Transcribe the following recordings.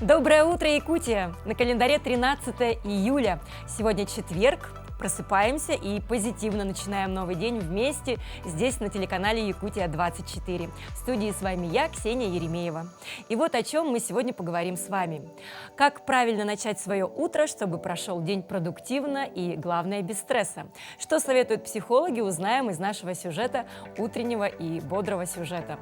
Доброе утро, Якутия! На календаре 13 июля. Сегодня четверг. Просыпаемся и позитивно начинаем новый день вместе здесь на телеканале Якутия-24. В студии с вами я, Ксения Еремеева. И вот о чем мы сегодня поговорим с вами. Как правильно начать свое утро, чтобы прошел день продуктивно и, главное, без стресса. Что советуют психологи, узнаем из нашего сюжета, утреннего и бодрого сюжета.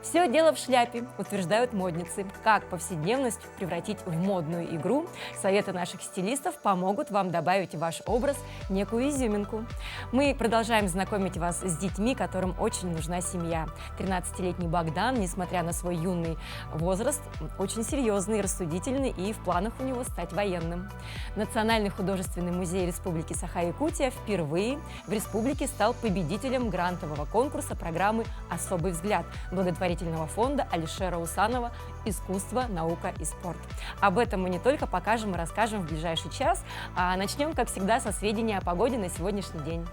Все дело в шляпе, утверждают модницы. Как повседневность превратить в модную игру? Советы наших стилистов помогут вам добавить в ваш образ некую изюминку. Мы продолжаем знакомить вас с детьми, которым очень нужна семья. 13-летний Богдан, несмотря на свой юный возраст, очень серьезный, рассудительный и в планах у него стать военным. Национальный художественный музей Республики Саха-Якутия впервые в республике стал победителем грантового конкурса программы «Особый взгляд» благотворительного фонда Алишера Усанова «Искусство, наука и спорт». Об этом мы не только покажем и расскажем в ближайший час, а начнем, как всегда, со сведений о погоде на сегодняшний день.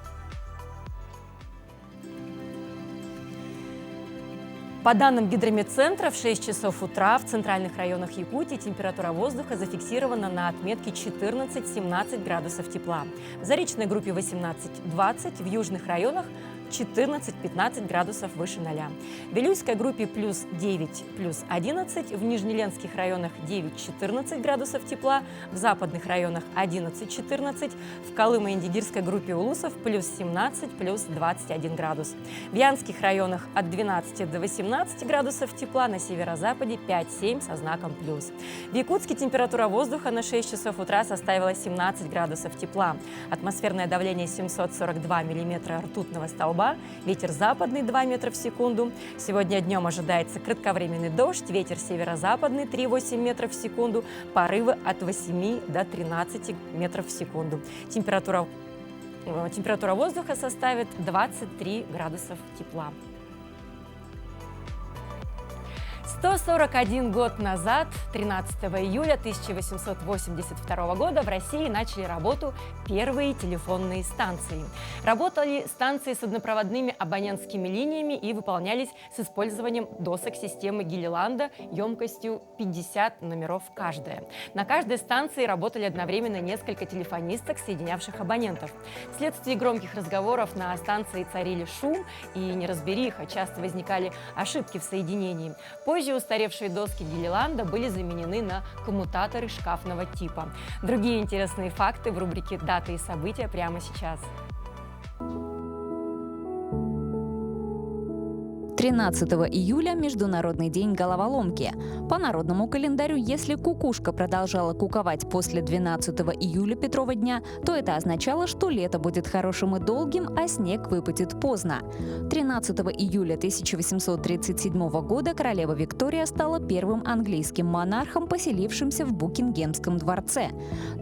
По данным Гидрометцентра, в 6 часов утра в центральных районах Якутии температура воздуха зафиксирована на отметке 14-17 градусов тепла. В заречной группе 18-20, в южных районах 14-15 градусов выше 0. В Вилюйской группе плюс 9, плюс 11, в Нижнеленских районах 9-14 градусов тепла, в западных районах 11-14, в Колымо-Индигирской группе улусов плюс 17, плюс 21 градус. В Янских районах от 12 до 18 градусов тепла, на северо-западе 5-7 со знаком плюс. В Якутске температура воздуха на 6 часов утра составила 17 градусов тепла. Атмосферное давление 742 миллиметра ртутного столба, ветер западный 2 метра в секунду. Сегодня днем ожидается кратковременный дождь, ветер северо-западный 3,8 метров в секунду, порывы от 8 до 13 метров в секунду. Температура воздуха составит 23 градусов тепла. 141 год назад, 13 июля 1882 года, в России начали работу первые телефонные станции. Работали станции с однопроводными абонентскими линиями и выполнялись с использованием досок системы Гиллиланда емкостью 50 номеров каждая. На каждой станции работали одновременно несколько телефонисток, соединявших абонентов. Вследствие громких разговоров на станции царили шум и неразбериха, часто возникали ошибки в соединении. Позже устаревшие доски Гиллиланда были заменены на коммутаторы шкафного типа. Другие интересные факты в рубрике «Даты и события» прямо сейчас. 13 июля – Международный день головоломки. По народному календарю, если кукушка продолжала куковать после 12 июля Петрова дня, то это означало, что лето будет хорошим и долгим, а снег выпадет поздно. 13 июля 1837 года королева Виктория стала первым английским монархом, поселившимся в Букингемском дворце.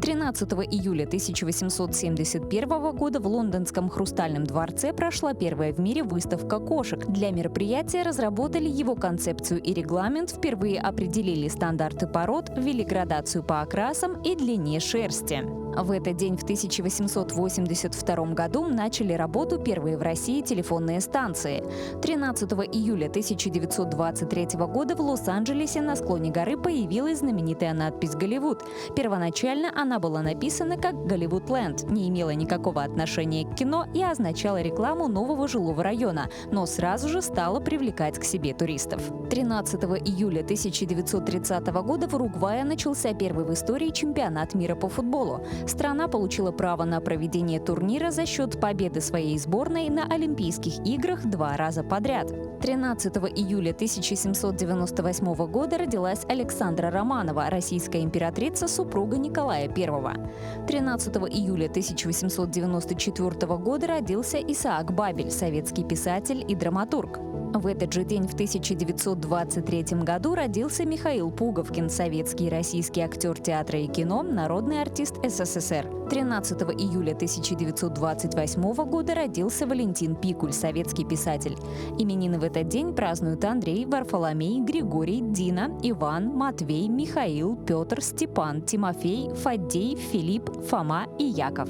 13 июля 1871 года в лондонском Хрустальном дворце прошла первая в мире выставка кошек. Для мероприятия разработали его концепцию и регламент, впервые определили стандарты пород, ввели градацию по окрасам и длине шерсти. В этот день в 1882 году начали работу первые в России телефонные станции. 13 июля 1923 года в Лос-Анджелесе на склоне горы появилась знаменитая надпись «Голливуд». Первоначально она была написана как «Голливуд-ленд», не имела никакого отношения к кино и означала рекламу нового жилого района, но сразу же стала привлекать к себе туристов. 13 июля 1930 года в Уругвае начался первый в истории чемпионат мира по футболу. Страна получила право на проведение турнира за счет победы своей сборной на Олимпийских играх 2 раза подряд. 13 июля 1798 года родилась Александра Романова, российская императрица, супруга Николая I. 13 июля 1894 года родился Исаак Бабель, советский писатель и драматург. В этот же день в 1923 году родился Михаил Пуговкин, советский и российский актер театра и кино, народный артист СССР. 13 июля 1928 года родился Валентин Пикуль, советский писатель. Именины в этот день празднуют Андрей, Варфоломей, Григорий, Дина, Иван, Матвей, Михаил, Петр, Степан, Тимофей, Фаддей, Филипп, Фома и Яков.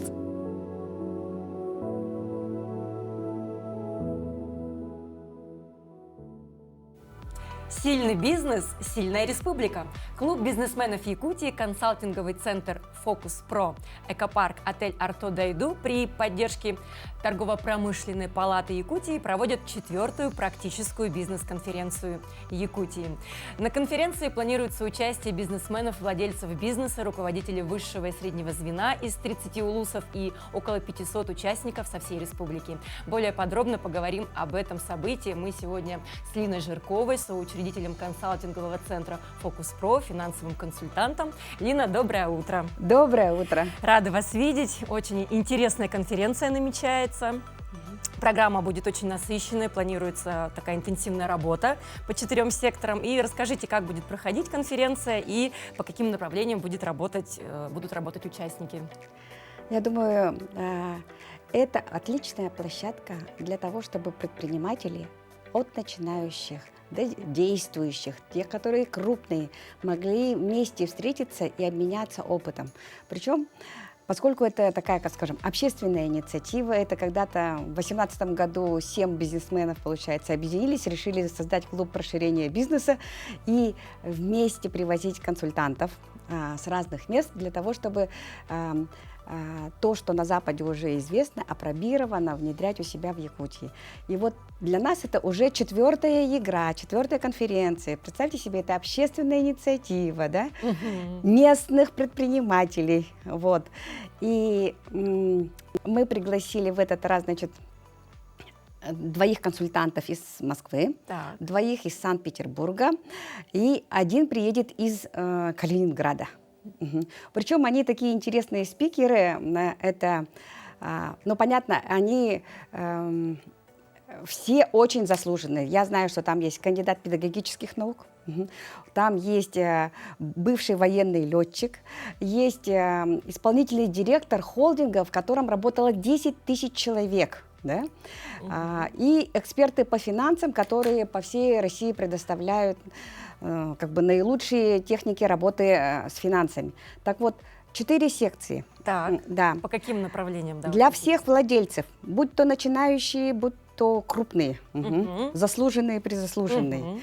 Сильный бизнес, сильная республика. Клуб бизнесменов Якутии, консалтинговый центр «Фокус Про», экопарк, отель «Арто Дайду» при поддержке Торгово-промышленной палаты Якутии проводят 4-ю практическую бизнес-конференцию Якутии. На конференции планируется участие бизнесменов, владельцев бизнеса, руководителей высшего и среднего звена из 30 улусов и около 500 участников со всей республики. Более подробно поговорим об этом событии мы сегодня с Линой Жирковой, соучредителем консалтингового центра «Фокус Про», финансовым консультантом. Лина, доброе утро. Доброе утро. Рада вас видеть. Очень интересная конференция намечается. Программа будет очень насыщенной, планируется такая интенсивная работа по 4 секторам. И расскажите, как будет проходить конференция и по каким направлениям будут работать участники. Я думаю, это отличная площадка для того, чтобы предприниматели от начинающих до действующих, те, которые крупные, могли вместе встретиться и обменяться опытом. Причем, поскольку это такая, как скажем, общественная инициатива, это когда-то в 2018 году 7 бизнесменов, получается, объединились, решили создать клуб расширения бизнеса и вместе привозить консультантов с разных мест для того, чтобы то, что на Западе уже известно, апробировано, внедрять у себя в Якутии. И вот для нас это уже 4-я игра, 4-я конференция. Представьте себе, это общественная инициатива, да? Местных предпринимателей. Вот. И мы пригласили в этот раз, значит, 2 консультантов из Москвы, 2 из Санкт-Петербурга, и 1 приедет из Калининграда. Причем они такие интересные спикеры, это, ну, понятно, они все очень заслуженные. Я знаю, что там есть кандидат педагогических наук, там есть бывший военный летчик, есть исполнительный директор холдинга, в котором работало 10 тысяч человек. Да? И эксперты по финансам, которые по всей России предоставляют как бы наилучшие техники работы с финансами. Так вот, 4 секции. Так, да. По каким направлениям? Для всех владельцев, будь то начинающие, будь то крупные, заслуженные, призаслуженные.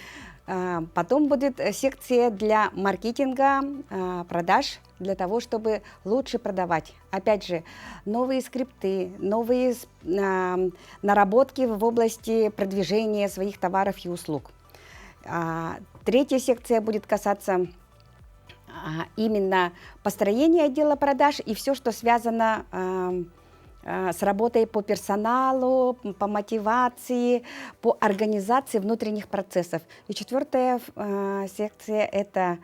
Потом будет секция для маркетинга, продаж, для того, чтобы лучше продавать. Опять же, новые скрипты, новые наработки в области продвижения своих товаров и услуг. 3-я секция будет касаться именно построения отдела продаж и все, что связано с работой по персоналу, по мотивации, по организации внутренних процессов. И 4-я секция – это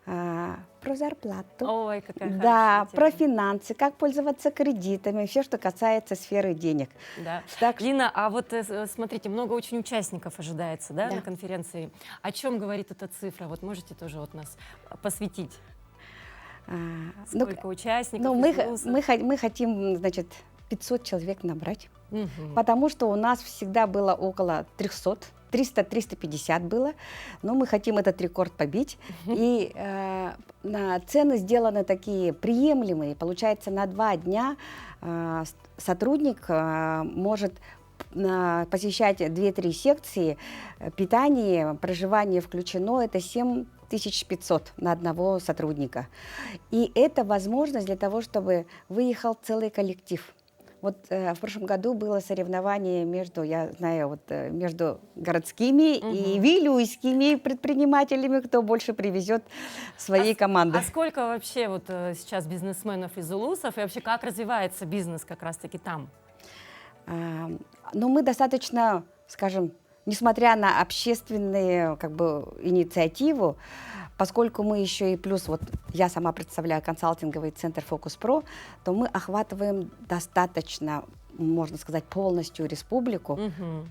про зарплату. Ой, какая да, хорошая про тема. финансы, как пользоваться кредитами, все, что касается сферы денег. Да. Так, Лина, а вот смотрите, много очень участников ожидается, да, Да. на конференции. О чем говорит эта цифра? Вот можете тоже вот нас посвятить? Сколько участников? ну, из вузов? мы хотим, значит, 500 человек набрать, Мгм. потому что у нас всегда было около 300, 300-350 было, но мы хотим этот рекорд побить. И цены сделаны такие приемлемые. Получается, на 2 дня сотрудник может посещать 2-3 секции, питание, проживание включено, это 7500 на одного сотрудника. И это возможность для того, чтобы выехал целый коллектив. Вот в прошлом году было соревнование между, я знаю, вот, между городскими и вилюйскими предпринимателями, кто больше привезет своей команды. А сколько вообще вот сейчас бизнесменов из улусов и вообще как развивается бизнес как раз-таки там? Но мы достаточно, скажем, несмотря на общественную как бы инициативу, поскольку мы еще и плюс, вот я сама представляю консалтинговый центр «Фокус Про», то мы охватываем достаточно, можно сказать, полностью республику.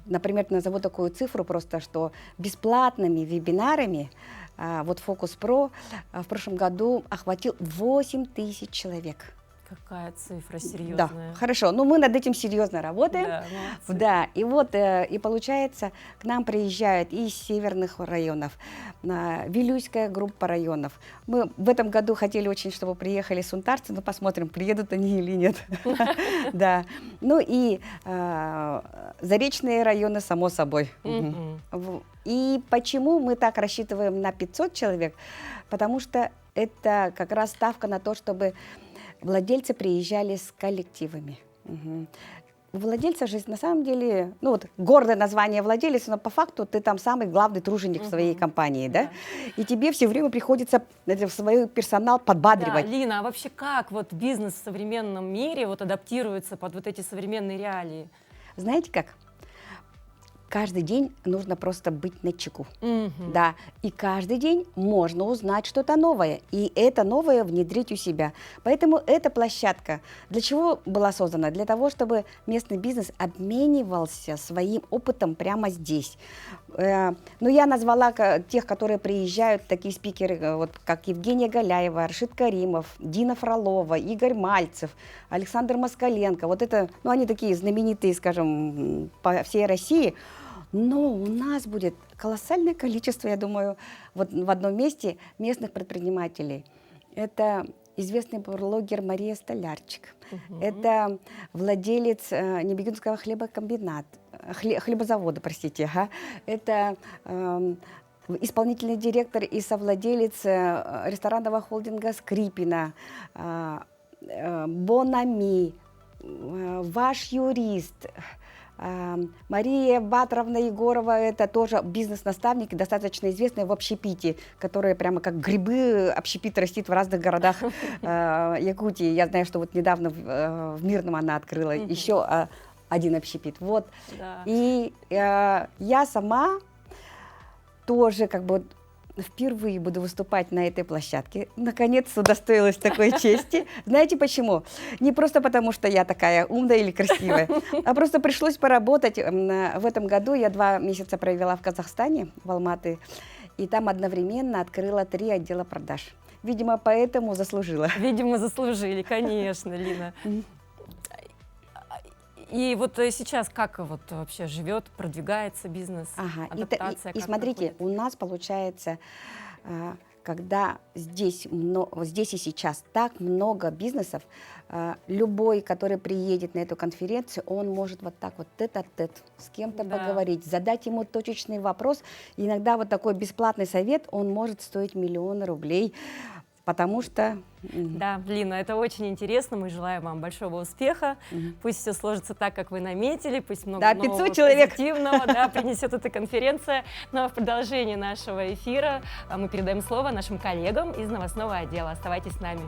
Например, назову такую цифру просто, что бесплатными вебинарами вот «Фокус Про» в прошлом году охватил 8000 человек. Какая цифра Да, серьезная. хорошо. Ну, мы над этим серьезно работаем. Да, молодцы. Да, и вот, и получается, к нам приезжают из северных районов, Вилюйская группа районов. Мы в этом году хотели очень, чтобы приехали сунтарцы, но посмотрим, приедут они или нет. Да. Ну и заречные районы, само собой. Мгм. И почему мы так рассчитываем на 500 человек? Потому что это как раз ставка на то, чтобы владельцы приезжали с коллективами. Мгм. У владельцев же на самом деле, ну вот гордое название владелец, но по факту ты там самый главный труженик в своей компании, да? И тебе все время приходится свой персонал Да, подбадривать. Лина, а вообще как вот бизнес в современном мире вот адаптируется под вот эти современные реалии? Знаете как? Каждый день нужно просто быть начеку. Мгм. Да, и каждый день можно узнать что-то новое, и это новое внедрить у себя. Поэтому эта площадка для чего была создана? Для того, чтобы местный бизнес обменивался своим опытом прямо здесь. Ну, я назвала тех, которые приезжают, такие спикеры, вот, как Евгения Галяева, Рашид Каримов, Дина Фролова, Игорь Мальцев, Александр Москаленко. Вот это, ну, они такие знаменитые, скажем, по всей России. Но у нас будет колоссальное количество, я думаю, вот в одном месте местных предпринимателей. Это известный блогер Мария Столярчик. Это владелец Небегинского хлебозавода, простите. Ага. Это исполнительный директор и совладелец ресторанного холдинга Скрипина, Бонами, ваш юрист. Мария Батровна Егорова, это тоже бизнес-наставник, достаточно известная в общепите, которая прямо как грибы, общепит растит в разных городах Якутии. Я знаю, что вот недавно в Мирном она открыла еще один общепит. Вот. Да. И я сама тоже как бы впервые буду выступать на этой площадке. Наконец-то удостоилась такой чести. Знаете почему? Не просто потому, что я такая умная или красивая, а просто пришлось поработать. В этом году я 2 месяца провела в Казахстане, в Алматы, и там одновременно открыла 3 отдела продаж. Видимо, поэтому заслужила. Видимо, заслужили, конечно, Лина. И вот сейчас как вот вообще живет, продвигается бизнес, Ага. адаптация? И как смотрите, проходит? у нас получается, когда здесь и сейчас так много бизнесов, любой, который приедет на эту конференцию, он может вот так вот тет-а-тет с кем-то Да. поговорить, задать ему точечный вопрос. И иногда вот такой бесплатный совет, он может стоить миллионы рублей, потому что... Да, Лина, это очень интересно. Мы желаем вам большого успеха. Пусть все сложится так, как вы наметили. Пусть много Да, нового 500 человек. позитивного принесет эта конференция. Но в продолжении нашего эфира мы передаем слово нашим коллегам из новостного отдела. Оставайтесь с нами.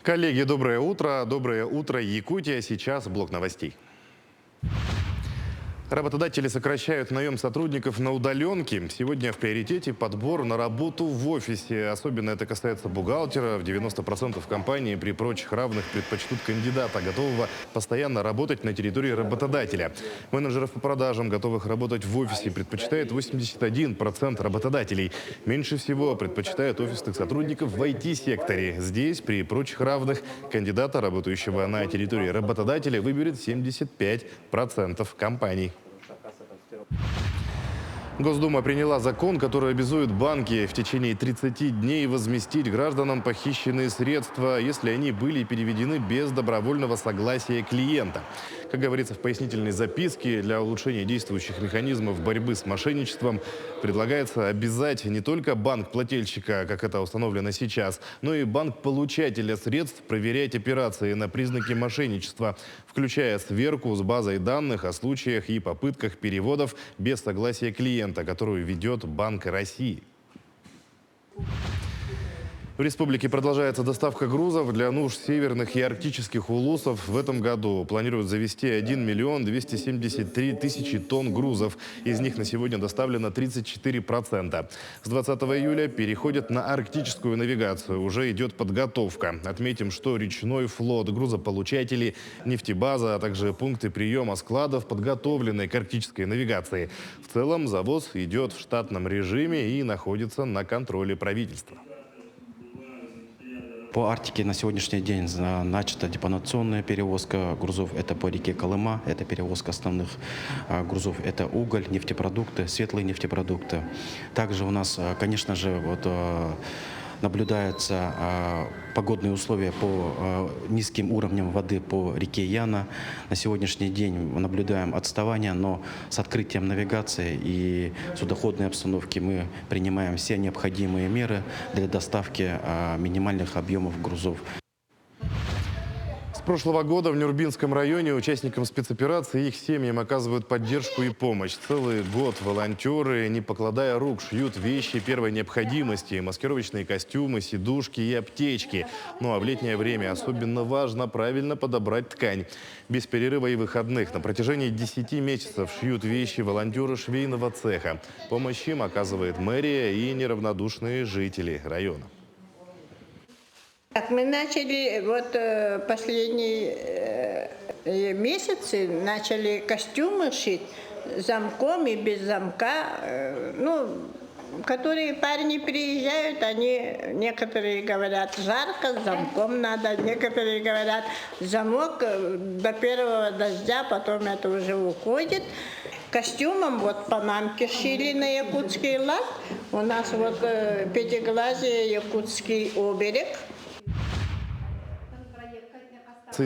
Коллеги, доброе утро. Доброе утро, Якутия. Сейчас блок новостей. Работодатели сокращают наем сотрудников на удаленке. Сегодня в приоритете подбор на работу в офисе. Особенно это касается бухгалтеров. 90% компаний при прочих равных предпочтут кандидата, готового постоянно работать на территории работодателя. Менеджеров по продажам, готовых работать в офисе, предпочитает 81% работодателей. Меньше всего предпочитают офисных сотрудников в IT-секторе. Здесь при прочих равных кандидата, работающего на территории работодателя, выберет 75% компаний. Госдума приняла закон, который обязует банки в течение 30 дней возместить гражданам похищенные средства, если они были переведены без добровольного согласия клиента. Как говорится в пояснительной записке, для улучшения действующих механизмов борьбы с мошенничеством предлагается обязать не только банк-плательщика, как это установлено сейчас, но и банк-получателя средств проверять операции на признаки мошенничества, включая сверку с базой данных о случаях и попытках переводов без согласия клиента, которую ведет Банк России. В республике продолжается доставка грузов для нужд северных и арктических улусов. В этом году планируют завезти 1 миллион 273 тысячи тонн грузов. Из них на сегодня доставлено 34%. С 20 июля переходят на арктическую навигацию. Уже идет подготовка. Отметим, что речной флот, грузополучатели, нефтебаза, а также пункты приема складов подготовлены к арктической навигации. В целом завоз идет в штатном режиме и находится на контроле правительства. По Арктике на сегодняшний день начата депонационная перевозка грузов. Это по реке Колыма, это перевозка основных грузов. Это уголь, нефтепродукты, светлые нефтепродукты. Также у нас, конечно же, наблюдаются погодные условия по низким уровням воды по реке Яна. На сегодняшний день мы наблюдаем отставание, но с открытием навигации и судоходной обстановки мы принимаем все необходимые меры для доставки минимальных объемов грузов. С прошлого года в Нюрбинском районе участникам спецоперации и их семьям оказывают поддержку и помощь. Целый год волонтеры, не покладая рук, шьют вещи первой необходимости, маскировочные костюмы, сидушки и аптечки. Ну а в летнее время особенно важно правильно подобрать ткань. Без перерыва и выходных на протяжении 10 месяцев шьют вещи волонтеры швейного цеха. Помощь им оказывает мэрия и неравнодушные жители района. Мы начали последние месяцы начали костюмы шить с замком и без замка. Которые парни приезжают, некоторые говорят, жарко, с замком надо, некоторые говорят, замок до первого дождя, потом это уже уходит. Костюмом панамки шили на якутский лад. У нас пятиглазие якутский оберег.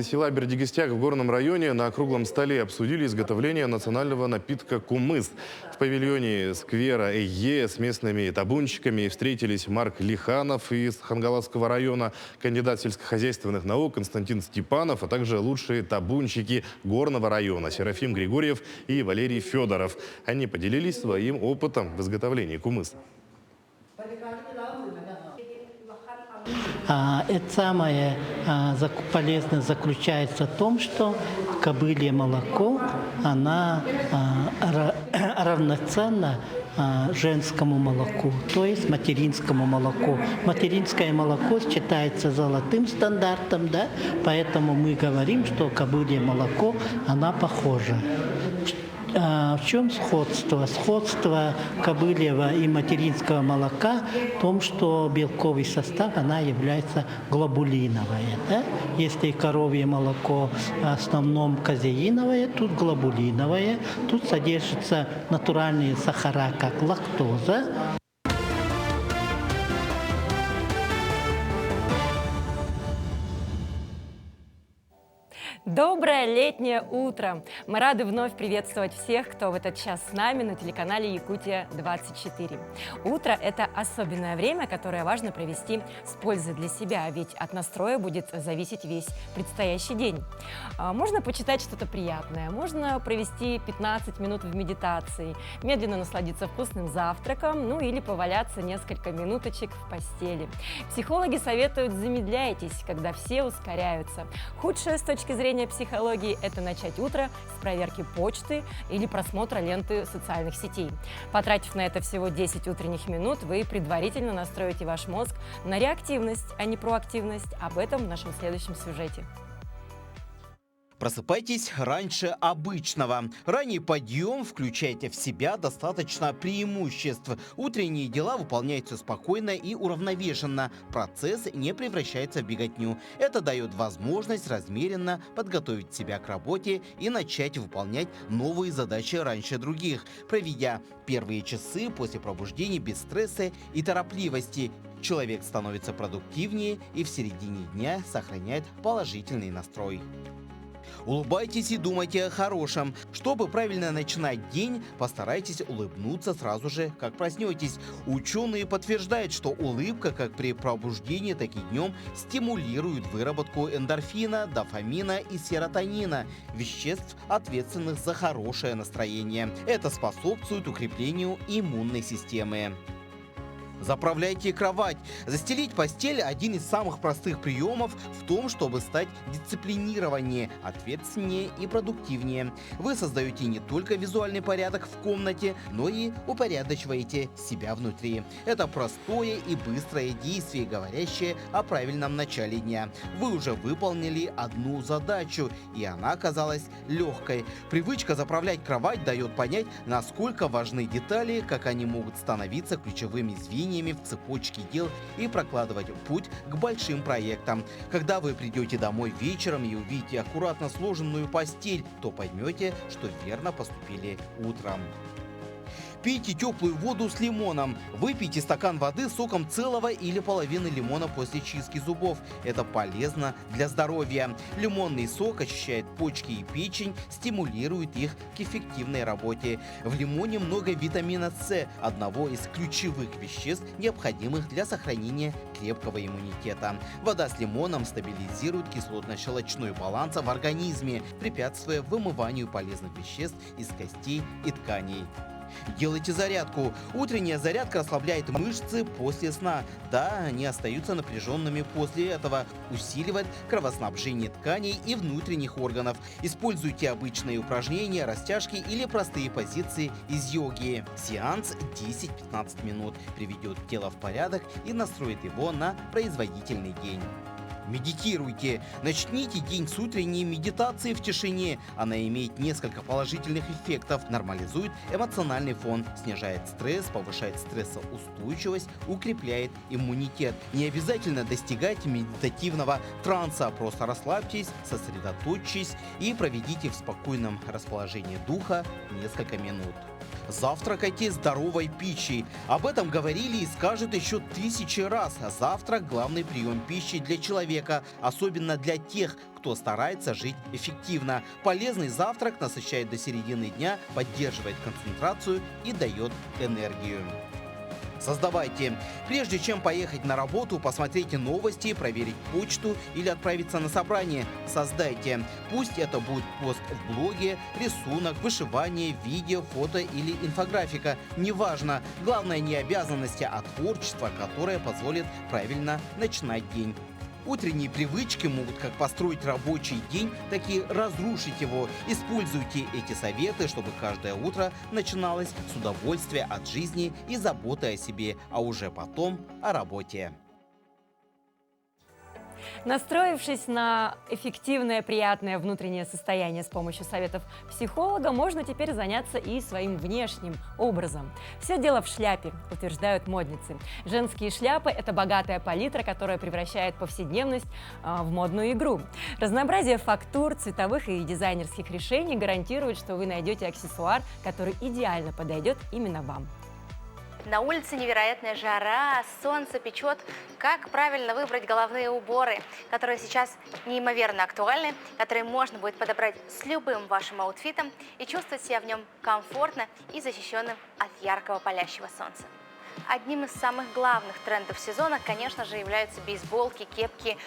Села Бердигистяк в Горном районе на круглом столе обсудили изготовление национального напитка «Кумыс». В павильоне сквера Эйе с местными табунщиками встретились Марк Лиханов из Хангаласского района, кандидат сельскохозяйственных наук Константин Степанов, а также лучшие табунщики Горного района Серафим Григорьев и Валерий Федоров. Они поделились своим опытом в изготовлении кумыса. Это самое полезное заключается в том, что кобылье молоко, она равноценна женскому молоку, то есть материнскому молоку. Материнское молоко считается золотым стандартом, да? Поэтому мы говорим, что кобылье молоко, она похожа. В чем сходство? Сходство кобыльего и материнского молока в том, что белковый состав, она является глобулиновая. Да? Если коровье молоко в основном казеиновое, тут глобулиновое, тут содержатся натуральные сахара, как лактоза. Доброе летнее утро! Мы рады вновь приветствовать всех, кто в этот час с нами на телеканале Якутия-24. Утро – это особенное время, которое важно провести с пользой для себя, ведь от настроя будет зависеть весь предстоящий день. Можно почитать что-то приятное, можно провести 15 минут в медитации, медленно насладиться вкусным завтраком, ну или поваляться несколько минуточек в постели. Психологи советуют: замедляйтесь, когда все ускоряются. Худшее с точки зрения психологии – это начать утро с проверки почты или просмотра ленты социальных сетей. Потратив на это всего 10 утренних минут, вы предварительно настроите ваш мозг на реактивность, а не проактивность. Об этом в нашем следующем сюжете. Просыпайтесь раньше обычного. Ранний подъем включайте в себя достаточно преимуществ. Утренние дела выполняются спокойно и уравновешенно. Процесс не превращается в беготню. Это дает возможность размеренно подготовить себя к работе и начать выполнять новые задачи раньше других, проведя первые часы после пробуждения без стресса и торопливости. Человек становится продуктивнее и в середине дня сохраняет положительный настрой. Улыбайтесь и думайте о хорошем. Чтобы правильно начинать день, постарайтесь улыбнуться сразу же, как проснетесь. Ученые подтверждают, что улыбка как при пробуждении, так и днем стимулирует выработку эндорфина, дофамина и серотонина, веществ, ответственных за хорошее настроение. Это способствует укреплению иммунной системы. Заправляйте кровать. Застелить постель – один из самых простых приемов в том, чтобы стать дисциплинированнее, ответственнее и продуктивнее. Вы создаете не только визуальный порядок в комнате, но и упорядочиваете себя внутри. Это простое и быстрое действие, говорящее о правильном начале дня. Вы уже выполнили одну задачу, и она оказалась легкой. Привычка заправлять кровать дает понять, насколько важны детали, как они могут становиться ключевыми звеньями в цепочке дел и прокладывать путь к большим проектам. Когда вы придете домой вечером и увидите аккуратно сложенную постель, то поймете, что верно поступили утром. Пейте теплую воду с лимоном. Выпейте стакан воды с соком целого или половины лимона после чистки зубов. Это полезно для здоровья. Лимонный сок очищает почки и печень, стимулирует их к эффективной работе. В лимоне много витамина С, одного из ключевых веществ, необходимых для сохранения крепкого иммунитета. Вода с лимоном стабилизирует кислотно-щелочной баланс в организме, препятствуя вымыванию полезных веществ из костей и тканей. Делайте зарядку. Утренняя зарядка расслабляет мышцы после сна. Да, они остаются напряженными после этого. Усиливает кровоснабжение тканей и внутренних органов. Используйте обычные упражнения, растяжки или простые позиции из йоги. Сеанс 10-15 минут приведет тело в порядок и настроит его на производительный день. Медитируйте. Начните день с утренней медитации в тишине. Она имеет несколько положительных эффектов. Нормализует эмоциональный фон, снижает стресс, повышает стрессоустойчивость, укрепляет иммунитет. Не обязательно достигать медитативного транса. Просто расслабьтесь, сосредоточьтесь и проведите в спокойном расположении духа несколько минут. Завтракайте здоровой пищей. Об этом говорили и скажут еще 1000 раз. Завтрак – главный прием пищи для человека, особенно для тех, кто старается жить эффективно. Полезный завтрак насыщает до середины дня, поддерживает концентрацию и дает энергию. Создавайте. Прежде чем поехать на работу, посмотрите новости, проверить почту или отправиться на собрание. Создайте. Пусть это будет пост в блоге, рисунок, вышивание, видео, фото или инфографика. Неважно. Главное не обязанности, а творчество, которое позволит правильно начинать день. Утренние привычки могут как построить рабочий день, так и разрушить его. Используйте эти советы, чтобы каждое утро начиналось с удовольствия от жизни и заботы о себе, а уже потом о работе. Настроившись на эффективное, приятное внутреннее состояние с помощью советов психолога, можно теперь заняться и своим внешним образом. Все дело в шляпе, утверждают модницы. Женские шляпы – это богатая палитра, которая превращает повседневность в модную игру. Разнообразие фактур, цветовых и дизайнерских решений гарантирует, что вы найдете аксессуар, который идеально подойдет именно вам. На улице невероятная жара, солнце печет. Как правильно выбрать головные уборы, которые сейчас неимоверно актуальны, которые можно будет подобрать с любым вашим аутфитом и чувствовать себя в нем комфортно и защищенным от яркого палящего солнца. Одним из самых главных трендов сезона, конечно же, являются бейсболки, кепки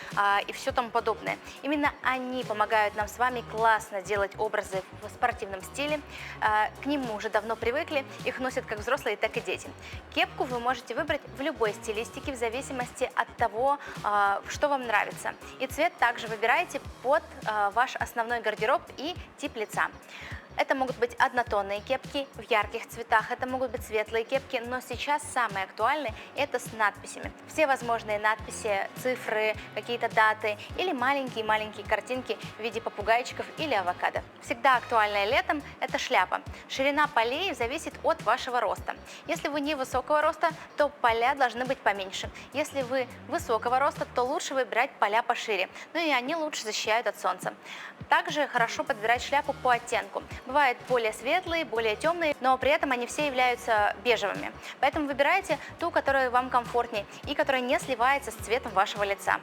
и все тому подобное. Именно они помогают нам с вами классно делать образы в спортивном стиле. К ним мы уже давно привыкли, их носят как взрослые, так и дети. Кепку вы можете выбрать в любой стилистике в зависимости от того, что вам нравится. И цвет также выбирайте под ваш основной гардероб и тип лица. Это могут быть однотонные кепки в ярких цветах, это могут быть светлые кепки, но сейчас самые актуальные – это с надписями. Все возможные надписи, цифры, какие-то даты или маленькие-маленькие картинки в виде попугайчиков или авокадо. Всегда актуальная летом – это шляпа. Ширина полей зависит от вашего роста. Если вы невысокого роста, то поля должны быть поменьше. Если вы высокого роста, то лучше выбирать поля пошире, но и они лучше защищают от солнца. Также хорошо подбирать шляпу по оттенку. Бывают более светлые, более темные, но при этом они все являются бежевыми. Поэтому выбирайте ту, которая вам комфортнее и которая не сливается с цветом вашего лица.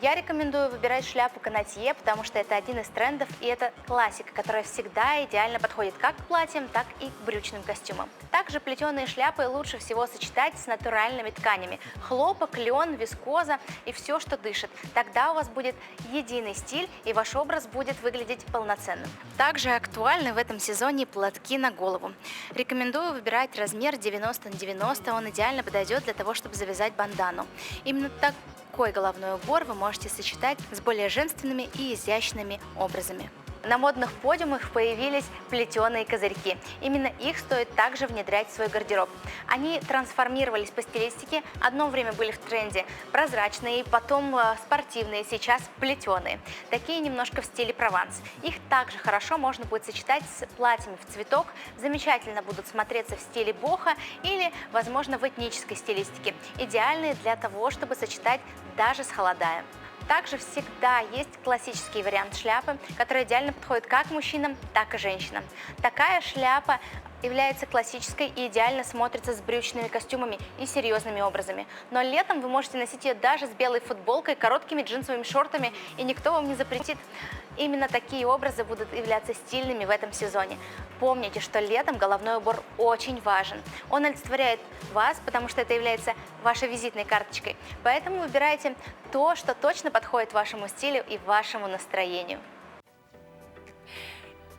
Я рекомендую выбирать шляпу канатье, потому что это один из трендов, и это классика, которая всегда идеально подходит как к платьям, так и к брючным костюмам. Также плетеные шляпы лучше всего сочетать с натуральными тканями. Хлопок, лен, вискоза и все, что дышит. Тогда у вас будет единый стиль, и ваш образ будет выглядеть полноценным. Также актуальны в этом сезоне платки на голову. Рекомендую выбирать размер 90 на 90, он идеально подойдет для того, чтобы завязать бандану. Именно такой головной убор вы можете сочетать с более женственными и изящными образами. На модных подиумах появились плетеные козырьки. Именно их стоит также внедрять в свой гардероб. Они трансформировались по стилистике. Одно время были в тренде прозрачные, потом спортивные, сейчас плетеные. Такие немножко в стиле Прованс. Их также хорошо можно будет сочетать с платьями в цветок. Замечательно будут смотреться в стиле бохо или, возможно, в этнической стилистике. Идеальные для того, чтобы сочетать даже с холодаем. Также всегда есть классический вариант шляпы, который идеально подходит как мужчинам, так и женщинам. Такая шляпа является классической и идеально смотрится с брючными костюмами и серьезными образами. Но летом вы можете носить ее даже с белой футболкой, короткими джинсовыми шортами, и никто вам не запретит. Именно такие образы будут являться стильными в этом сезоне. Помните, что летом головной убор очень важен. Он олицетворяет вас, потому что это является вашей визитной карточкой. Поэтому выбирайте то, что точно подходит вашему стилю и вашему настроению.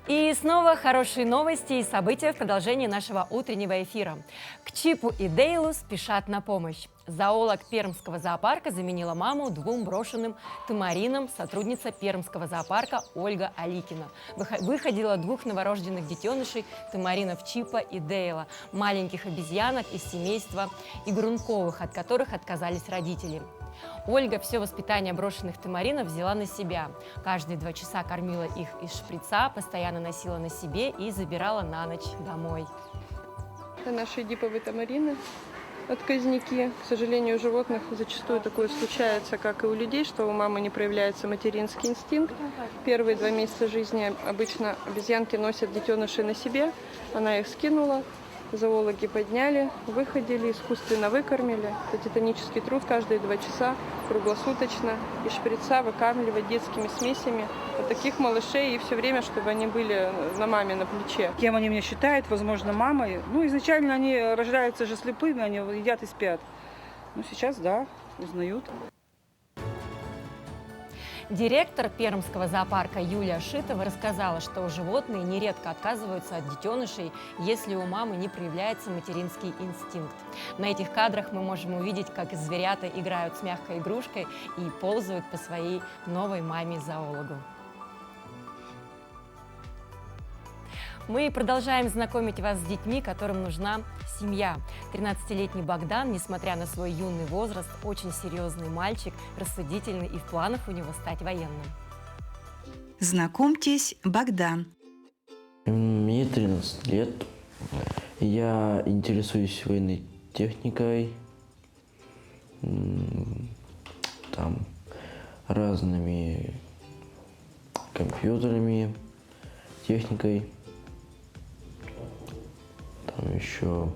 И снова хорошие новости и события в продолжении нашего утреннего эфира. К Чипу и Дейлу спешат на помощь. Зоолог Пермского зоопарка заменила маму двум брошенным тамаринам. Сотрудница Пермского зоопарка Ольга Аликина выходила двух новорожденных детенышей тамаринов Чипа и Дейла, маленьких обезьянок из семейства игрунковых, от которых отказались родители. Ольга все воспитание брошенных тамаринов взяла на себя. Каждые 2 часа кормила их из шприца, постоянно носила на себе и забирала на ночь домой. Это наши эдиповые тамарины, отказники. К сожалению, у животных зачастую такое случается, как и у людей, что у мамы не проявляется материнский инстинкт. Первые 2 месяца жизни обычно обезьянки носят детенышей на себе. Она их скинула. Зоологи подняли, выходили, искусственно выкормили. Это титанический труд каждые 2 часа, круглосуточно, из шприца выкармливать детскими смесями. Вот таких малышей и все время, чтобы они были на маме, на плече. Кем они меня считают, возможно, мамой. Ну, изначально они рождаются же слепыми, они едят и спят. Ну, сейчас, да, узнают. Директор Пермского зоопарка Юлия Шитова рассказала, что животные нередко отказываются от детенышей, если у мамы не проявляется материнский инстинкт. На этих кадрах мы можем увидеть, как зверята играют с мягкой игрушкой и ползают по своей новой маме-зоологу. Мы продолжаем знакомить вас с детьми, которым нужна семья. 13-летний Богдан, несмотря на свой юный возраст, очень серьезный мальчик, рассудительный, и в планах у него стать военным. Знакомьтесь, Богдан. Мне 13 лет. Я интересуюсь военной техникой, там, разными компьютерами, техникой. Там еще,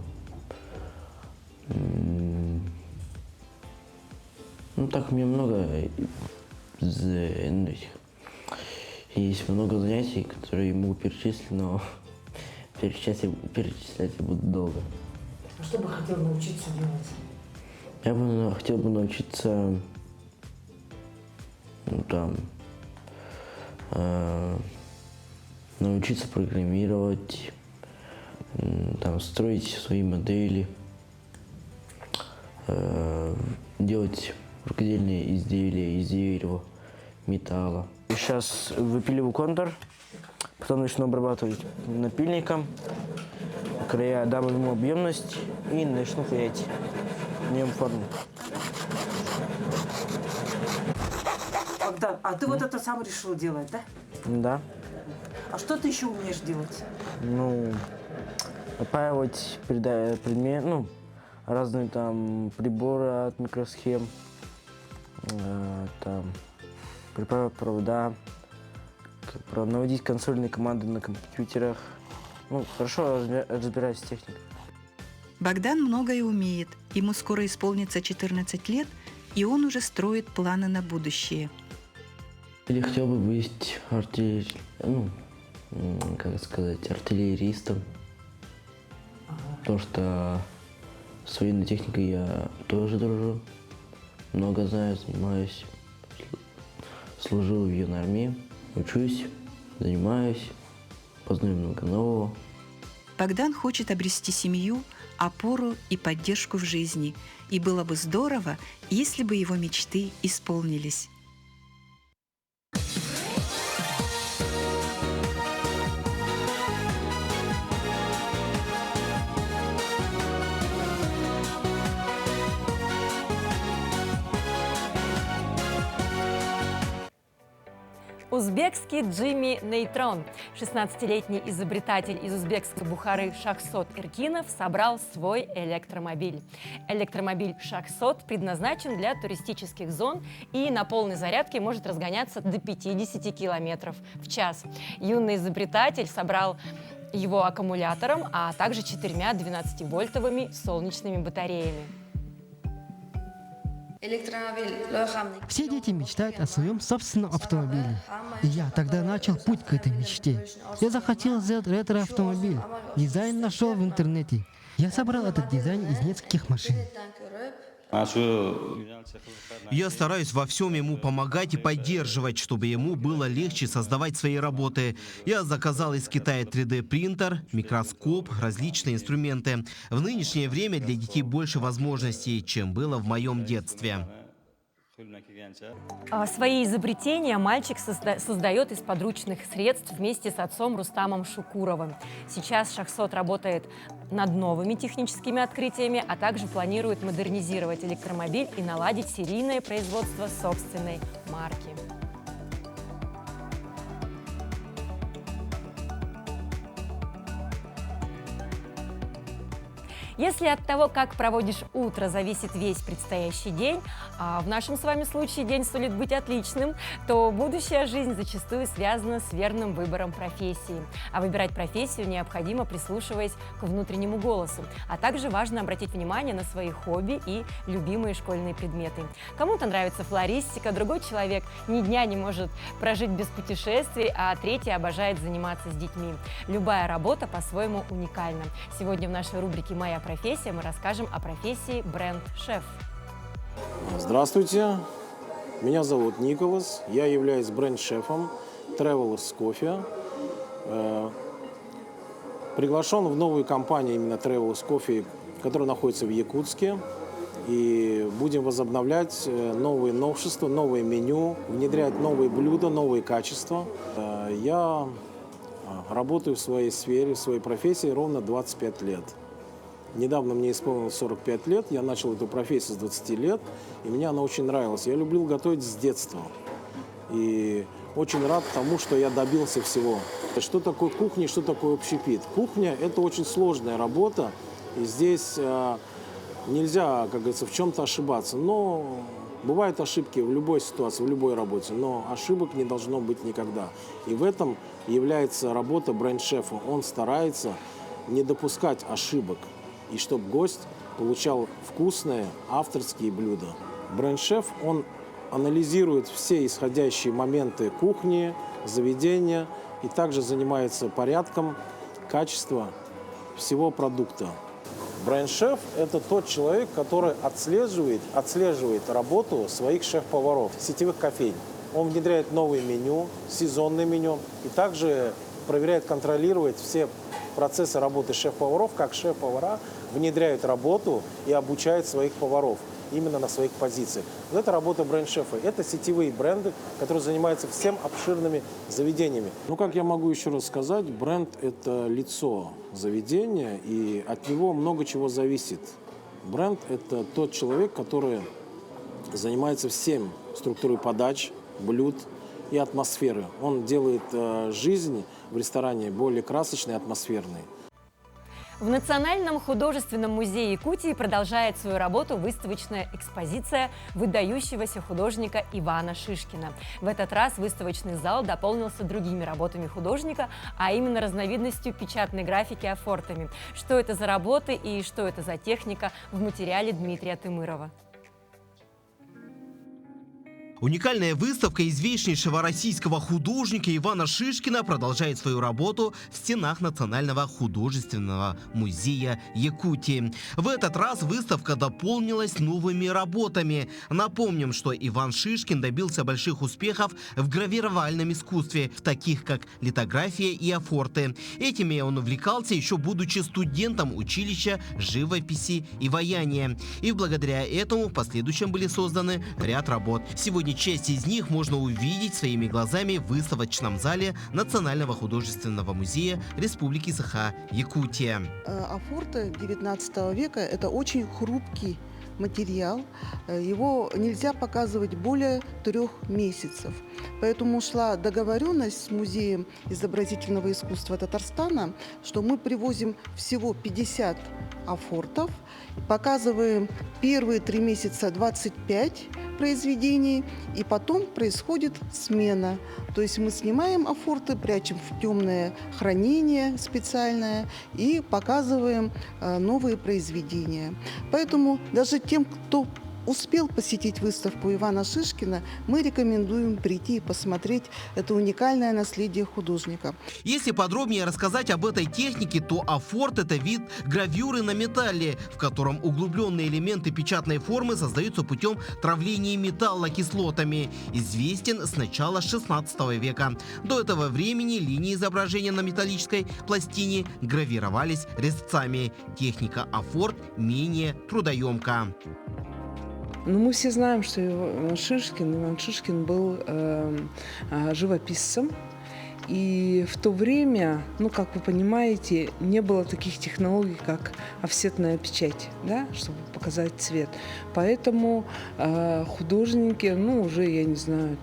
ну так, у меня много есть много занятий, которые я могу перечислить, но перечислять я буду долго. А что бы хотел научиться делать? Я бы хотел научиться, ну, там, научиться программировать, там, строить свои модели, делать рукодельные изделия из дерева, металла. Сейчас выпиливаю контур, потом начну обрабатывать напильником, края дам ему объемность и начну клеить в нем форму. Богдан, а ты вот это сам решил делать, да? Да. А что ты еще умеешь делать? Ну, опаивать предмет, ну, разные там приборы от микросхем, там, провода, наводить консольные команды на компьютерах. Ну, хорошо разбираюсь в технике. Богдан многое умеет. Ему скоро исполнится 14 лет, и он уже строит планы на будущее. Я хотел бы быть артиллеристом, потому что с военной техникой я тоже дружу, много знаю, занимаюсь, служил в юной армии, учусь, занимаюсь, познаю много нового. Богдан хочет обрести семью, опору и поддержку в жизни, и было бы здорово, если бы его мечты исполнились. Узбекский Джимми Нейтрон, 16-летний изобретатель из узбекской Бухары Шахсот Эркинов, собрал свой электромобиль. Электромобиль Шахсот предназначен для туристических зон и на полной зарядке может разгоняться до 50 километров в час. Юный изобретатель собрал его аккумулятором, а также 4 12-вольтовыми солнечными батареями. Все дети мечтают о своем собственном автомобиле. И я тогда начал путь к этой мечте. Я захотел сделать ретро-автомобиль. Дизайн нашел в интернете. Я собрал этот дизайн из нескольких машин. Я стараюсь во всем ему помогать и поддерживать, чтобы ему было легче создавать свои работы. Я заказал из Китая 3D-принтер, микроскоп, различные инструменты. В нынешнее время для детей больше возможностей, чем было в моем детстве. Свои изобретения мальчик создает из подручных средств вместе с отцом Рустамом Шукуровым. Сейчас Шахсот работает над новыми техническими открытиями, а также планирует модернизировать электромобиль и наладить серийное производство собственной марки. Если от того, как проводишь утро, зависит весь предстоящий день, а в нашем с вами случае день сулит быть отличным, то будущая жизнь зачастую связана с верным выбором профессии. А выбирать профессию необходимо, прислушиваясь к внутреннему голосу. А также важно обратить внимание на свои хобби и любимые школьные предметы. Кому-то нравится флористика, другой человек ни дня не может прожить без путешествий, а третий обожает заниматься с детьми. Любая работа по-своему уникальна. Сегодня в нашей рубрике «Моя профессия» мы расскажем о профессии бренд-шеф. Здравствуйте, меня зовут Николас, я являюсь бренд-шефом Travelers Coffee. Приглашен в новую компанию именно Travelers Coffee, которая находится в Якутске. И будем возобновлять новые новшества, новые меню, внедрять новые блюда, новые качества. Я работаю в своей сфере, в своей профессии ровно 25 лет. Недавно мне исполнилось 45 лет, я начал эту профессию с 20 лет, и мне она очень нравилась. Я любил готовить с детства. И очень рад тому, что я добился всего. Что такое кухня, что такое общепит? Кухня – это очень сложная работа, и здесь нельзя, как говорится, в чем-то ошибаться. Но бывают ошибки в любой ситуации, в любой работе, но ошибок не должно быть никогда. И в этом является работа бренд-шефа. Он старается не допускать ошибок, и чтобы гость получал вкусные авторские блюда. Бренд-шеф, он анализирует все исходящие моменты кухни, заведения и также занимается порядком, качеством всего продукта. Бренд-шеф – это тот человек, который отслеживает работу своих шеф-поваров, сетевых кофейн. Он внедряет новые меню, сезонное меню и также проверяет, контролирует все процессы работы шеф-поваров, как шеф-повара внедряют работу и обучают своих поваров именно на своих позициях. Вот это работа бренд-шефа. Это сетевые бренды, которые занимаются всем обширными заведениями. Ну, как я могу еще раз сказать, бренд – это лицо заведения, и от него много чего зависит. Бренд – это тот человек, который занимается всем структурой подач, блюд и атмосферы. Он делает жизнь в ресторане более красочной и атмосферной. В Национальном художественном музее Якутии продолжает свою работу выставочная экспозиция выдающегося художника Ивана Шишкина. В этот раз выставочный зал дополнился другими работами художника, а именно разновидностью печатной графики афортами. Что это за работы и что это за техника, в материале Дмитрия Тымырова. Уникальная выставка известнейшего российского художника Ивана Шишкина продолжает свою работу в стенах Национального художественного музея Якутии. В этот раз выставка дополнилась новыми работами. Напомним, что Иван Шишкин добился больших успехов в гравировальном искусстве, таких как литография и афорты. Этими он увлекался еще будучи студентом училища живописи и ваяния. И благодаря этому в последующем были созданы ряд работ. Сегодня часть из них можно увидеть своими глазами в выставочном зале Национального художественного музея Республики Саха-Якутия. Афорты 19 века – это очень хрупкий материал. Его нельзя показывать более 3 месяцев. Поэтому шла договоренность с Музеем изобразительного искусства Татарстана, что мы привозим всего 50 афортов, показываем первые 3 месяца 25 произведений, и потом происходит смена. То есть мы снимаем афорты, прячем в темное хранение специальное и показываем новые произведения. Поэтому даже тем, кто успел посетить выставку Ивана Шишкина, мы рекомендуем прийти и посмотреть это уникальное наследие художника. Если подробнее рассказать об этой технике, то афорт – это вид гравюры на металле, в котором углубленные элементы печатной формы создаются путем травления металла кислотами. Известен с начала 16 века. До этого времени линии изображения на металлической пластине гравировались резцами. Техника афорт менее трудоемка. Но мы все знаем, что Иван Шишкин был живописцем. И в то время, как вы понимаете, не было таких технологий, как офсетная печать, да, чтобы показать цвет. Поэтому художники, уже, я не знаю,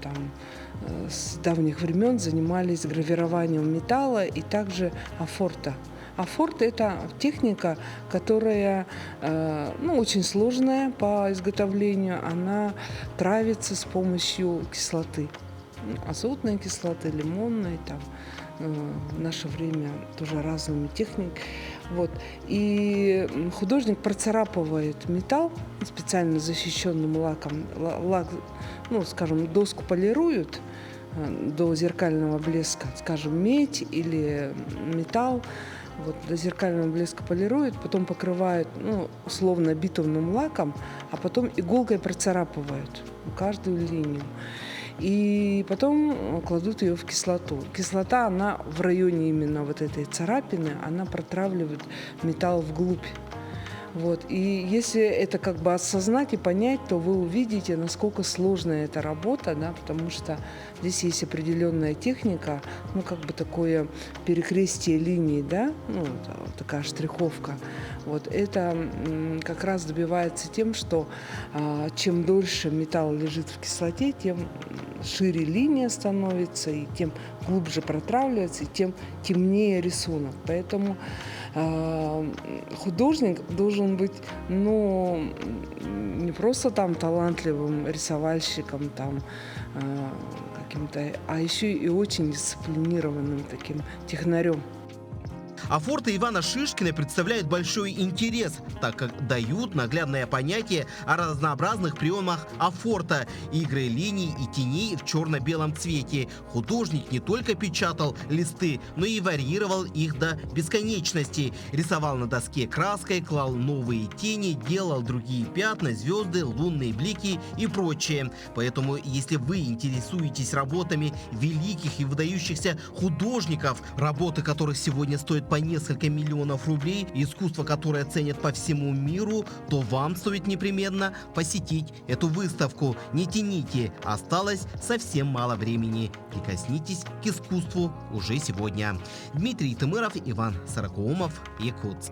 с давних времен занимались гравированием металла и также афорта. Афорт – это техника, которая очень сложная по изготовлению. Она травится с помощью кислоты. Азотной кислоты, лимонной, в наше время тоже разными техниками. И художник процарапывает металл специально защищенным лаком. Доску полируют до зеркального блеска, медь или металл. До зеркального блеска полируют, потом покрывают, условно, битумным лаком, а потом иголкой процарапывают каждую линию. И потом кладут ее в кислоту. Кислота, она в районе именно этой царапины, она протравливает металл вглубь. И если это осознать и понять, то вы увидите, насколько сложная эта работа, да, потому что здесь есть определенная техника, такое перекрестие линий, да, такая штриховка. Это как раз добивается тем, что чем дольше металл лежит в кислоте, тем шире линия становится, и тем глубже протравливается, и тем темнее рисунок. Поэтому художник должен быть, не просто талантливым рисовальщиком, каким-то, а еще и очень дисциплинированным таким технарем. Афорты Ивана Шишкина представляют большой интерес, так как дают наглядное понятие о разнообразных приемах афорта, игры линий и теней в черно-белом цвете. Художник не только печатал листы, но и варьировал их до бесконечности. Рисовал на доске краской, клал новые тени, делал другие пятна, звезды, лунные блики и прочее. Поэтому, если вы интересуетесь работами великих и выдающихся художников, работы которых сегодня стоят по несколько миллионов рублей, искусство, которое ценят по всему миру, то вам стоит непременно посетить эту выставку. Не тяните, осталось совсем мало времени. Прикоснитесь к искусству уже сегодня. Дмитрий Тымыров, Иван Сорокоумов, Якутск.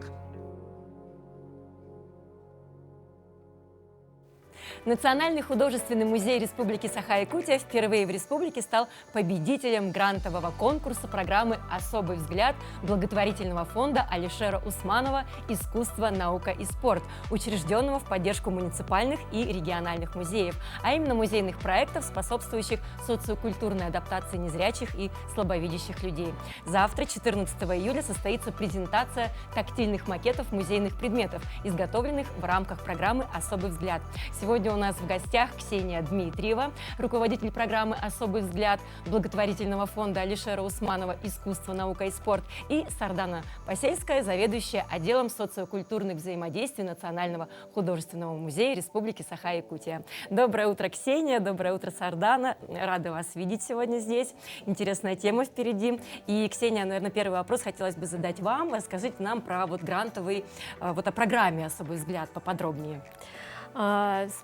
Национальный художественный музей Республики Саха-Якутия впервые в республике стал победителем грантового конкурса программы «Особый взгляд» благотворительного фонда Алишера Усманова «Искусство, наука и спорт», учрежденного в поддержку муниципальных и региональных музеев, а именно музейных проектов, способствующих социокультурной адаптации незрячих и слабовидящих людей. Завтра, 14 июля, состоится презентация тактильных макетов музейных предметов, изготовленных в рамках программы «Особый взгляд». Сегодня у нас в гостях Ксения Дмитриева, руководитель программы «Особый взгляд» благотворительного фонда Алишера Усманова «Искусство, наука и спорт», и Сардана Посельская, заведующая отделом социокультурных взаимодействий Национального художественного музея Республики Саха-Якутия. Доброе утро, Ксения, доброе утро, Сардана. Рада вас видеть сегодня здесь. Интересная тема впереди. И, Ксения, наверное, первый вопрос хотелось бы задать вам. Расскажите нам про грантовый, о программе «Особый взгляд» поподробнее.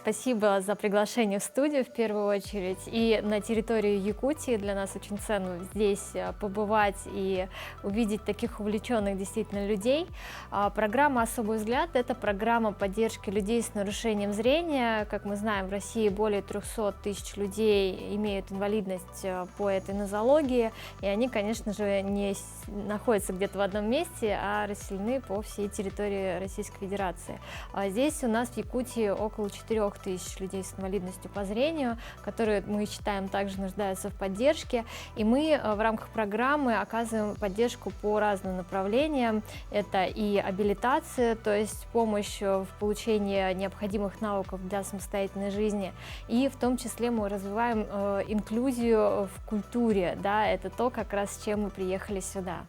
Спасибо за приглашение в студию в первую очередь. И на территории Якутии для нас очень ценно здесь побывать и увидеть таких увлеченных действительно людей. Программа «Особый взгляд» — это программа поддержки людей с нарушением зрения. Как мы знаем, в России более 300 тысяч людей имеют инвалидность по этой нозологии. И они, конечно же, не находятся где-то в одном месте, а расселены по всей территории Российской Федерации. Здесь у нас в Якутии около 4 тысяч людей с инвалидностью по зрению, которые, мы считаем, также нуждаются в поддержке. И мы в рамках программы оказываем поддержку по разным направлениям. Это и абилитация, то есть помощь в получении необходимых навыков для самостоятельной жизни. И в том числе мы развиваем инклюзию в культуре. Да, это то, как раз с чем мы приехали сюда.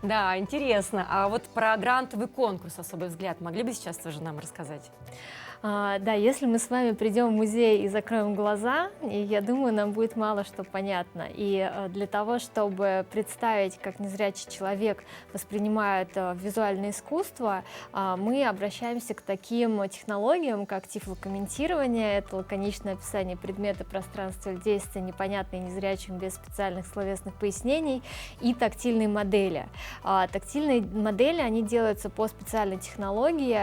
Да, интересно. А вот про грантовый конкурс «Особый взгляд» могли бы сейчас тоже нам рассказать? Да, если мы с вами придем в музей и закроем глаза, и я думаю, нам будет мало что понятно. И для того, чтобы представить, как незрячий человек воспринимает визуальное искусство, мы обращаемся к таким технологиям, как тифлокомментирование, это лаконичное описание предмета, пространства или действия, непонятные незрячим без специальных словесных пояснений, и тактильные модели. Тактильные модели, они делаются по специальной технологии,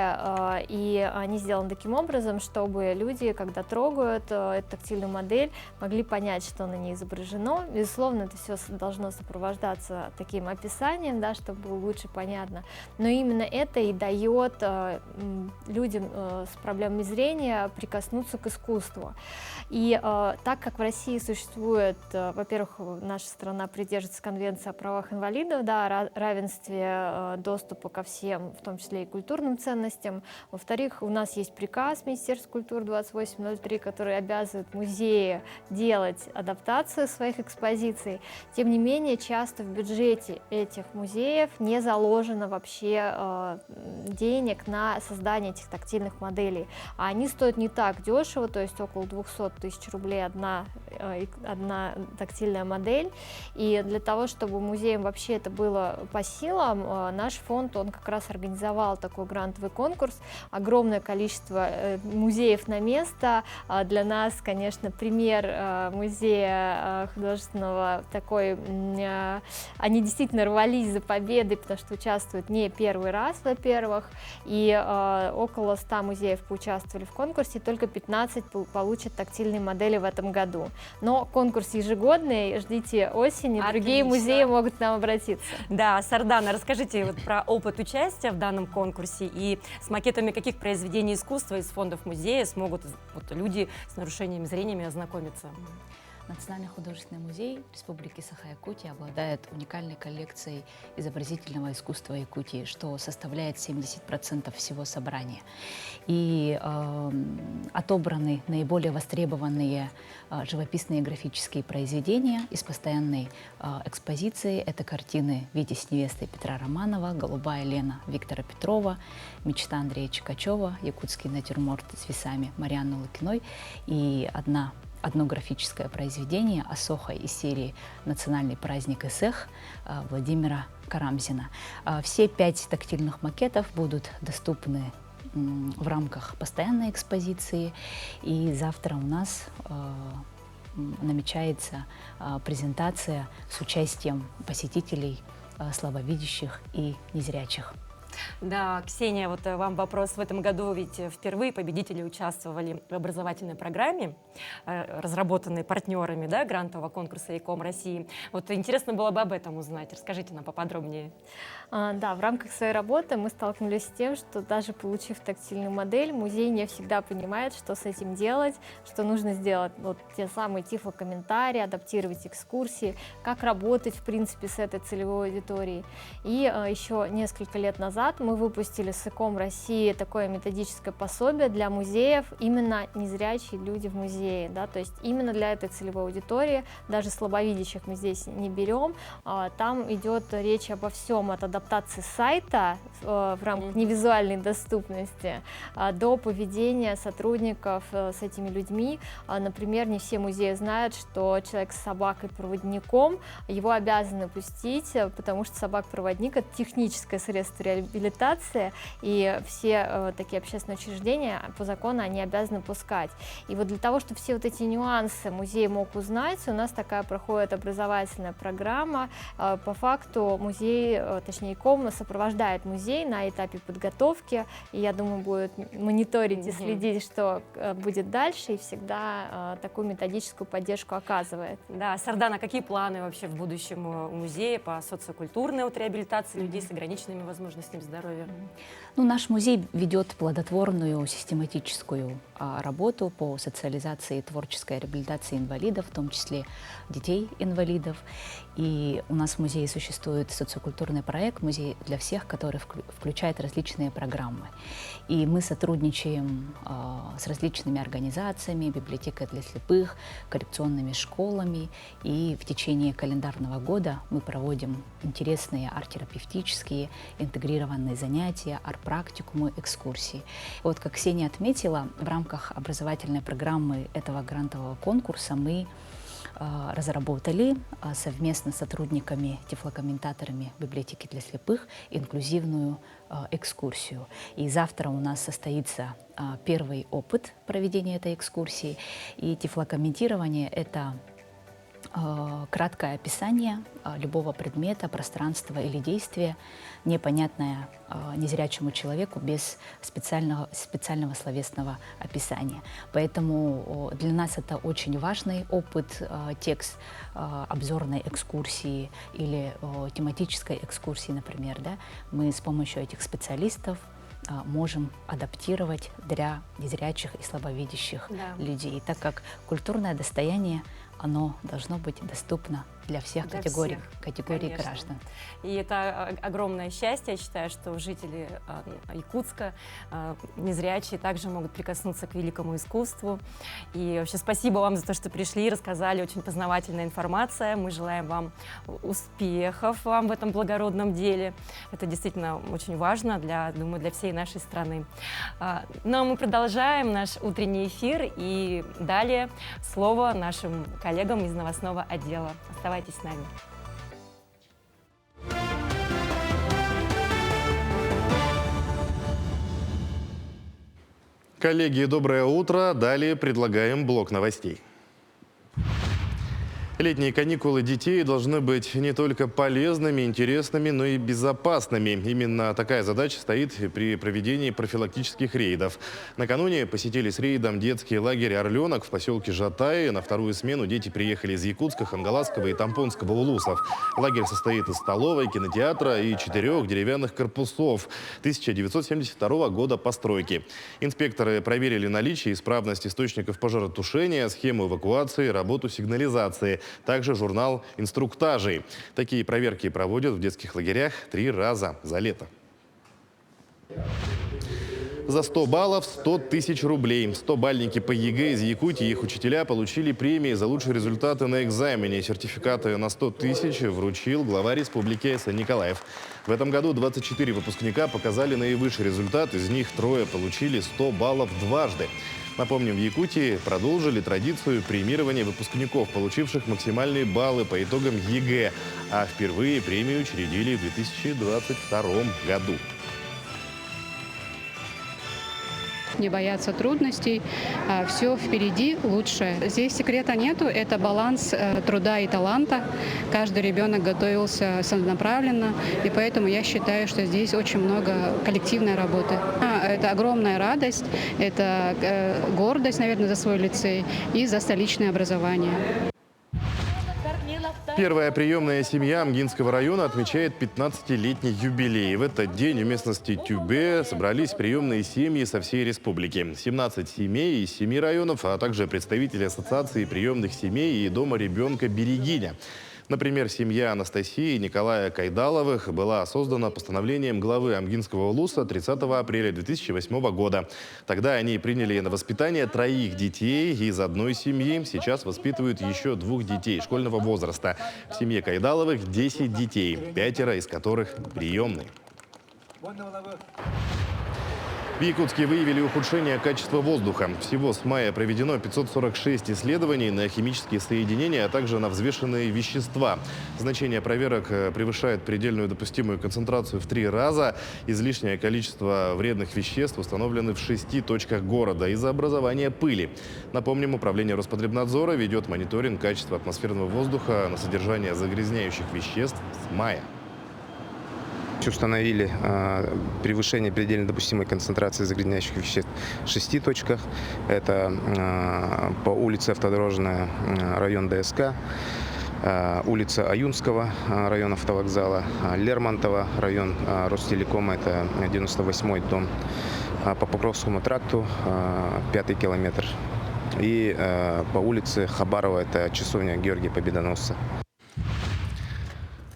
и они сделаны таким образом, чтобы люди, когда трогают эту тактильную модель, могли понять, что на ней изображено. Безусловно, это все должно сопровождаться таким описанием, да, чтобы было лучше понятно. Но именно это и дает людям с проблемами зрения прикоснуться к искусству. И так как в России существует, во-первых, наша страна придерживается Конвенции о правах инвалидов, да, равенстве доступа ко всем, в том числе и культурным ценностям. Во-вторых, у нас есть приказ Министерства культуры 2803, который обязывает музеи делать адаптацию своих экспозиций. Тем не менее, часто в бюджете этих музеев не заложено вообще денег на создание этих тактильных моделей. А они стоят не так дешево, то есть около 200 тысяч рублей одна тактильная модель. И для того, чтобы музеям вообще это было по силам, наш фонд, он как раз организовал такой грантовый конкурс. Огромное количество музеев на место. Для нас, конечно, пример музея художественного такой, они действительно рвались за победой, потому что участвуют не первый раз, во-первых, и около 100 музеев поучаствовали в конкурсе, только 15 получат тактильные модели в этом году. Но конкурс ежегодный, ждите осени, другие музеи могут к нам обратиться. Да, Сардана, расскажите про опыт участия в данном конкурсе и с макетами каких произведений искусства из фондов музея смогут люди с нарушениями зрения ознакомиться. Национальный художественный музей Республики Саха-Якутия обладает уникальной коллекцией изобразительного искусства Якутии, что составляет 70% всего собрания. И отобраны наиболее востребованные живописные графические произведения из постоянной экспозиции. Это картины «Витязь невесты» Петра Романова, «Голубая Лена» Виктора Петрова, «Мечта» Андрея Чикачева, «Якутский натюрморт с весами» Марианны Лукиной и одно графическое произведение «Асоха» из серии «Национальный праздник Эсэх» Владимира Карамзина. Все 5 тактильных макетов будут доступны в рамках постоянной экспозиции. И завтра у нас намечается презентация с участием посетителей слабовидящих и незрячих. Да, Ксения, вот вам вопрос. В этом году ведь впервые победители участвовали в образовательной программе, разработанной партнерами, да, грантового конкурса ЯКОМ России. Вот интересно было бы об этом узнать. Расскажите нам поподробнее. Да, в рамках своей работы мы столкнулись с тем, что даже получив тактильную модель, музей не всегда понимает, что с этим делать, что нужно сделать вот те самые тифлокомментарии, адаптировать экскурсии, как работать, в принципе, с этой целевой аудиторией. И еще несколько лет назад назад мы выпустили с ИКОМ России такое методическое пособие для музеев, именно незрячие люди в музее, да, то есть именно для этой целевой аудитории, даже слабовидящих мы здесь не берем, там идет речь обо всем, от адаптации сайта в рамках невизуальной доступности до поведения сотрудников с этими людьми. Например, не все музеи знают, что человек с собакой-проводником, его обязаны пустить, потому что собака-проводник — это техническое средство реабилитации, и все такие общественные учреждения по закону они обязаны пускать. И вот для того, чтобы все вот эти нюансы музей мог узнать, у нас такая проходит образовательная программа. По факту музей, точнее ИКОМ, сопровождает музей на этапе подготовки, и я думаю, будет мониторить и следить, что будет дальше, и всегда такую методическую поддержку оказывает. Да, Сардана, какие планы вообще в будущем у музея по социокультурной вот реабилитации людей с ограниченными возможностями здоровья? Ну, наш музей ведет плодотворную систематическую работу по социализации и творческой реабилитации инвалидов, в том числе детей-инвалидов. И у нас в музее существует социокультурный проект «Музей для всех», который включает различные программы. И мы сотрудничаем с различными организациями, библиотекой для слепых, коррекционными школами. И в течение календарного года мы проводим интересные арт-терапевтические, интегрированные занятия, арт-практикумы, экскурсии. И вот, как Ксения отметила, в рамках образовательной программы этого грантового конкурса мы разработали совместно с сотрудниками, тифлокомментаторами библиотеки для слепых инклюзивную экскурсию. И завтра у нас состоится первый опыт проведения этой экскурсии. И тифлокомментирование — это краткое описание любого предмета, пространства или действия, непонятное незрячему человеку без специального словесного описания. Поэтому для нас это очень важный опыт, текст обзорной экскурсии или тематической экскурсии, например. Да? Мы с помощью этих специалистов можем адаптировать для незрячих и слабовидящих людей, так как культурное достояние, оно должно быть доступно для всех категорий граждан. И это огромное счастье, я считаю, что жители Якутска, незрячие, также могут прикоснуться к великому искусству. И вообще спасибо вам за то, что пришли, рассказали, очень познавательная информация. Мы желаем вам успехов вам в этом благородном деле. Это действительно очень важно, думаю, для всей нашей страны. Ну а мы продолжаем наш утренний эфир, и далее слово нашим коллегам из новостного отдела. Оставайтесь с нами. Коллеги, доброе утро. Далее предлагаем блок новостей. Летние каникулы детей должны быть не только полезными, интересными, но и безопасными. Именно такая задача стоит при проведении профилактических рейдов. Накануне посетили с рейдом детский лагерь «Орленок» в поселке Жатаи. На вторую смену дети приехали из Якутска, Хангаласского и Тампонского улусов. Лагерь состоит из столовой, кинотеатра и 4 деревянных корпусов 1972 года постройки. Инспекторы проверили наличие и исправность источников пожаротушения, схему эвакуации, работу сигнализации. Также журнал инструктажей. Такие проверки проводят в детских лагерях 3 раза за лето. За 100 баллов 100 тысяч рублей. 100-бальники по ЕГЭ из Якутии и их учителя получили премии за лучшие результаты на экзамене. Сертификаты на 100 тысяч вручил глава республики Сан Николаев. В этом году 24 выпускника показали наивысший результат. Из них 3 получили 100 баллов дважды. Напомним, в Якутии продолжили традицию премирования выпускников, получивших максимальные баллы по итогам ЕГЭ. А впервые премию учредили в 2022 году. Не бояться трудностей, все впереди лучше. Здесь секрета нету, это баланс труда и таланта. Каждый ребенок готовился целенаправленно, и поэтому я считаю, что здесь очень много коллективной работы. Это огромная радость, это гордость, наверное, за свой лицей и за столичное образование. Первая приемная семья Амгинского района отмечает 15-летний юбилей. В этот день в местности Тюбе собрались приемные семьи со всей республики. 17 семей из 7 районов, а также представители Ассоциации приемных семей и Дома ребенка «Берегиня». Например, семья Анастасии и Николая Кайдаловых была создана постановлением главы Амгинского улуса 30 апреля 2008 года. Тогда они приняли на воспитание 3 детей из одной семьи. Сейчас воспитывают еще 2 детей школьного возраста. В семье Кайдаловых 10 детей, 5 из которых приемные. В Якутске выявили ухудшение качества воздуха. Всего с мая проведено 546 исследований на химические соединения, а также на взвешенные вещества. Значение проверок превышает предельную допустимую концентрацию в 3 раза. Излишнее количество вредных веществ установлены в 6 точках города из-за образования пыли. Напомним, Управление Роспотребнадзора ведет мониторинг качества атмосферного воздуха на содержание загрязняющих веществ с мая. Установили превышение предельно допустимой концентрации загрязняющих веществ в 6 точках. Это по улице Автодорожная, район ДСК, улица Аюнского, район автовокзала, Лермонтова, район Ростелекома, это 98-й дом, по Покровскому тракту, 5-й километр, и по улице Хабарова, это часовня Георгия Победоносца.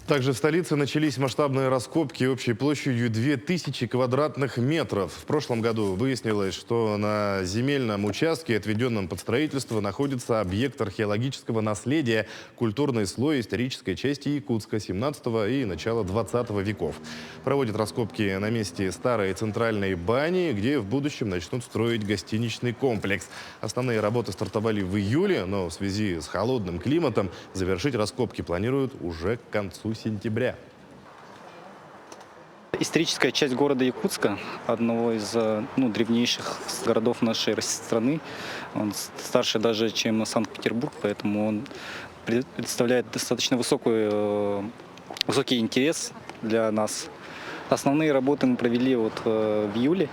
Также в столице начались масштабные раскопки общей площадью 2000 квадратных метров. В прошлом году выяснилось, что на земельном участке, отведенном под строительство, находится объект археологического наследия, культурный слой исторической части Якутска 17 и начала 20 веков. Проводят раскопки на месте старой центральной бани, где в будущем начнут строить гостиничный комплекс. Основные работы стартовали в июле, но в связи с холодным климатом завершить раскопки планируют уже к концу сентября. Историческая часть города Якутска, одного из древнейших городов нашей страны. Он старше даже, чем Санкт-Петербург, поэтому он представляет достаточно высокий интерес для нас. Основные работы мы провели в июле,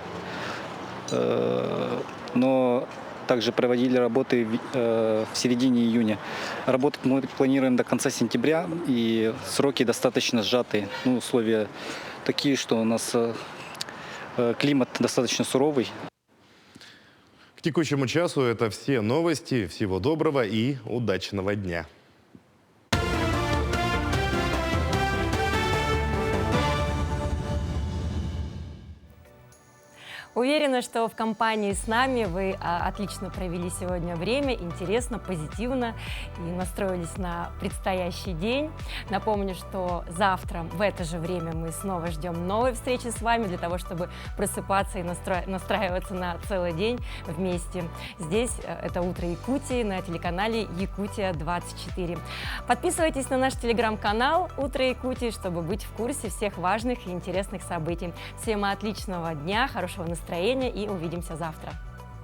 но также проводили работы в середине июня. Работать мы планируем до конца сентября, и сроки достаточно сжатые. Условия такие, что у нас климат достаточно суровый. К текущему часу это все новости. Всего доброго и удачного дня. Уверена, что в компании с нами вы отлично провели сегодня время, интересно, позитивно и настроились на предстоящий день. Напомню, что завтра в это же время мы снова ждем новой встречи с вами для того, чтобы просыпаться и настраиваться на целый день вместе. Здесь это «Утро Якутии» на телеканале Якутия-24. Подписывайтесь на наш телеграм-канал «Утро Якутии», чтобы быть в курсе всех важных и интересных событий. Всем отличного дня, хорошего настроения и увидимся завтра.